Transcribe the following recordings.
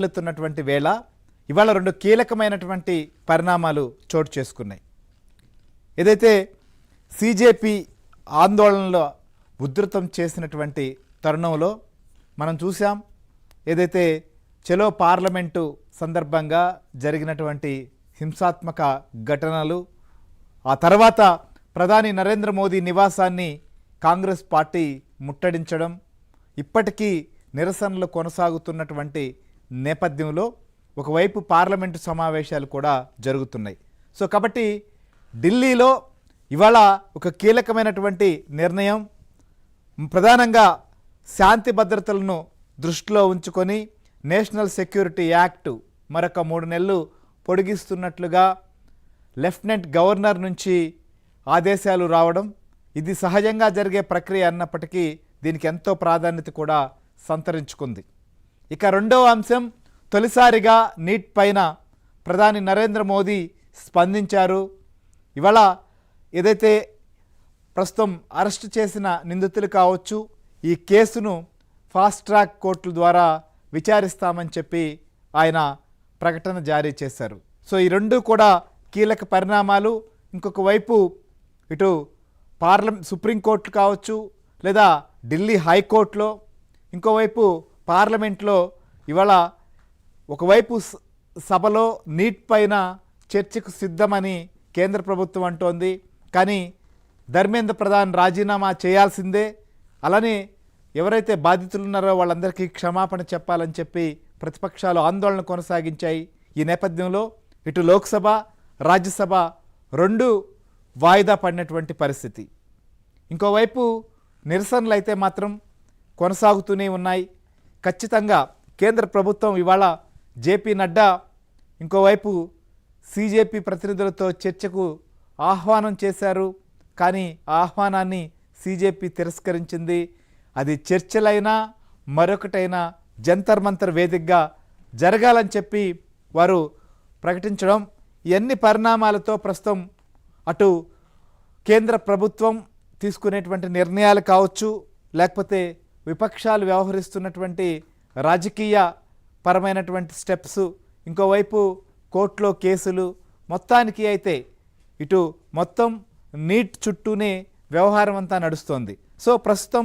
వెళ్తున్నటువంటి వేళ ఇవాళ రెండు కీలకమైనటువంటి పరిణామాలు చోటు చేసుకున్నాయి. ఏదైతే సిజేపీ ఆందోళనలో ఉధృతం చేసినటువంటి తరుణంలో మనం చూసాం, ఏదైతే చలో పార్లమెంటు సందర్భంగా జరిగినటువంటి హింసాత్మక ఘటనలు, ఆ తర్వాత ప్రధాని నరేంద్ర మోదీ నివాసాన్ని కాంగ్రెస్ పార్టీ ముట్టడించడం, ఇప్పటికీ నిరసనలు కొనసాగుతున్నటువంటి నేపథ్యంలో ఒకవైపు పార్లమెంటు సమావేశాలు కూడా జరుగుతున్నాయి. సో కాబట్టి ఢిల్లీలో ఇవాళ ఒక కీలకమైనటువంటి నిర్ణయం, ప్రధానంగా శాంతి భద్రతలను దృష్టిలో ఉంచుకొని నేషనల్ సెక్యూరిటీ యాక్ట్ మరొక 3 నెలలు పొడిగిస్తున్నట్లుగా లెఫ్టినెంట్ గవర్నర్ నుంచి ఆదేశాలు రావడం, ఇది సహజంగా జరిగే ప్రక్రియ అన్నప్పటికీ దీనికి ఎంతో ప్రాధాన్యత కూడా సంతరించుకుంది. ఇక రెండవ అంశం, తొలిసారిగా నీట్ పైన ప్రధాని నరేంద్ర మోదీ స్పందించారు. ఇవాళ ఏదైతే ప్రస్తుతం అరెస్ట్ చేసిన నిందితులు కావచ్చు, ఈ కేసును ఫాస్ట్ ట్రాక్ కోర్టుల ద్వారా విచారిస్తామని చెప్పి ఆయన ప్రకటన జారీ చేశారు. సో ఈ రెండు కూడా కీలక పరిణామాలు. ఇంకొక వైపు ఇటు సుప్రీంకోర్టు కావచ్చు, లేదా ఢిల్లీ హైకోర్టులో, ఇంకోవైపు పార్లమెంట్లో ఇవాళ ఒకవైపు సభలో నీట్ పైన చర్చకు సిద్ధమని కేంద్ర ప్రభుత్వం అంటోంది. కానీ ధర్మేంద్ర ప్రధాన్ రాజీనామా చేయాల్సిందే, అలానే ఎవరైతే బాధితులు ఉన్నారో వాళ్ళందరికీ క్షమాపణ చెప్పాలని చెప్పి ప్రతిపక్షాలు ఆందోళన కొనసాగించాయి. ఈ నేపథ్యంలో ఇటు లోక్సభ, రాజ్యసభ రెండు వాయిదా పడినటువంటి పరిస్థితి. ఇంకోవైపు నిరసనలు అయితే మాత్రం కొనసాగుతూనే ఉన్నాయి. ఖచ్చితంగా కేంద్ర ప్రభుత్వం ఇవాళ జేపీ నడ్డా ఇంకోవైపు సిజేపీ ప్రతినిధులతో చర్చకు ఆహ్వానం చేశారు. కానీ ఆ ఆహ్వానాన్ని సిజేపీ తిరస్కరించింది. అది చర్చలైనా మరొకటైనా జంతర్ మంతర్ వేదికగా జరగాలని చెప్పి వారు ప్రకటించడం, ఇవన్నీ పరిణామాలతో ప్రస్తుతం అటు కేంద్ర ప్రభుత్వం తీసుకునేటువంటి నిర్ణయాలు కావచ్చు, లేకపోతే విపక్షాలు వ్యవహరిస్తున్నటువంటి రాజకీయ పరమైనటువంటి స్టెప్స్, ఇంకోవైపు కోర్టులో కేసులు, మొత్తానికి అయితే ఇటు మొత్తం నీట్ చుట్టూనే వ్యవహారం అంతా నడుస్తోంది. సో ప్రస్తుతం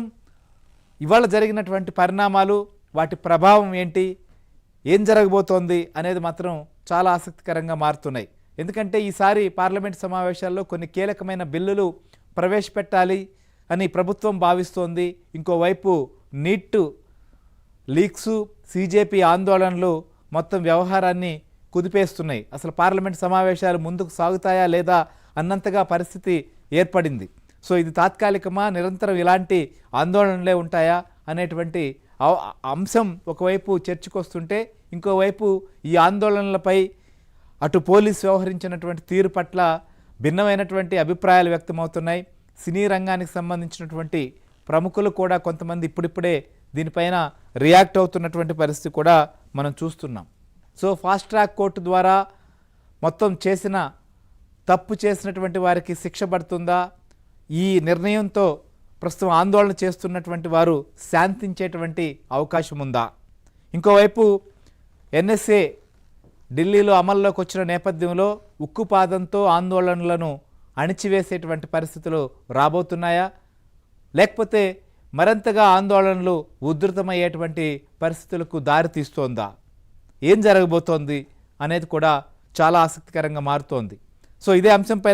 ఇవాళ జరిగినటువంటి పరిణామాలు, వాటి ప్రభావం ఏంటి, ఏం జరగబోతోంది అనేది మాత్రం చాలా ఆసక్తికరంగా మారుతున్నాయి. ఎందుకంటే ఈసారి పార్లమెంట్ సమావేశాల్లో కొన్ని కీలకమైన బిల్లులు ప్రవేశపెట్టాలి అని ప్రభుత్వం భావిస్తోంది. ఇంకోవైపు నీట్ లీక్సు, సిజేపీ ఆందోళనలు మొత్తం వ్యవహారాన్ని కుదిపేస్తున్నాయి. అసలు పార్లమెంట్ సమావేశాలు ముందుకు సాగుతాయా లేదా అన్నంతగా పరిస్థితి ఏర్పడింది. సో ఇది తాత్కాలికమా, నిరంతరం ఇలాంటి ఆందోళనలే ఉంటాయా అనేటువంటి అంశం ఒకవైపు చర్చకు వస్తుంటే, ఇంకోవైపు ఈ ఆందోళనలపై అటు పోలీసు వ్యవహరించినటువంటి తీరు పట్ల భిన్నమైనటువంటి అభిప్రాయాలు వ్యక్తమవుతున్నాయి. సినీ రంగానికి సంబంధించినటువంటి ప్రముఖులు కూడా కొంతమంది ఇప్పుడిప్పుడే దీనిపైన రియాక్ట్ అవుతున్నటువంటి పరిస్థితి కూడా మనం చూస్తున్నాం. సో ఫాస్ట్ ట్రాక్ కోర్టు ద్వారా మొత్తం తప్పు చేసినటువంటి వారికి శిక్ష పడుతుందా, ఈ నిర్ణయంతో ప్రస్తుతం ఆందోళన చేస్తున్నటువంటి వారు శాంతించేటువంటి అవకాశం ఉందా? ఇంకోవైపు ఎన్ఎస్ఏ ఢిల్లీలో అమల్లోకి వచ్చిన నేపథ్యంలో ఉక్కుపాదంతో ఆందోళనలను అణిచివేసేటువంటి పరిస్థితులు రాబోతున్నాయా, లేకపోతే మరింతగా ఆందోళనలు ఉధృతమయ్యేటువంటి పరిస్థితులకు దారి తీస్తోందా, ఏం జరగబోతోంది అనేది కూడా చాలా ఆసక్తికరంగా మారుతోంది. సో ఇదే అంశంపై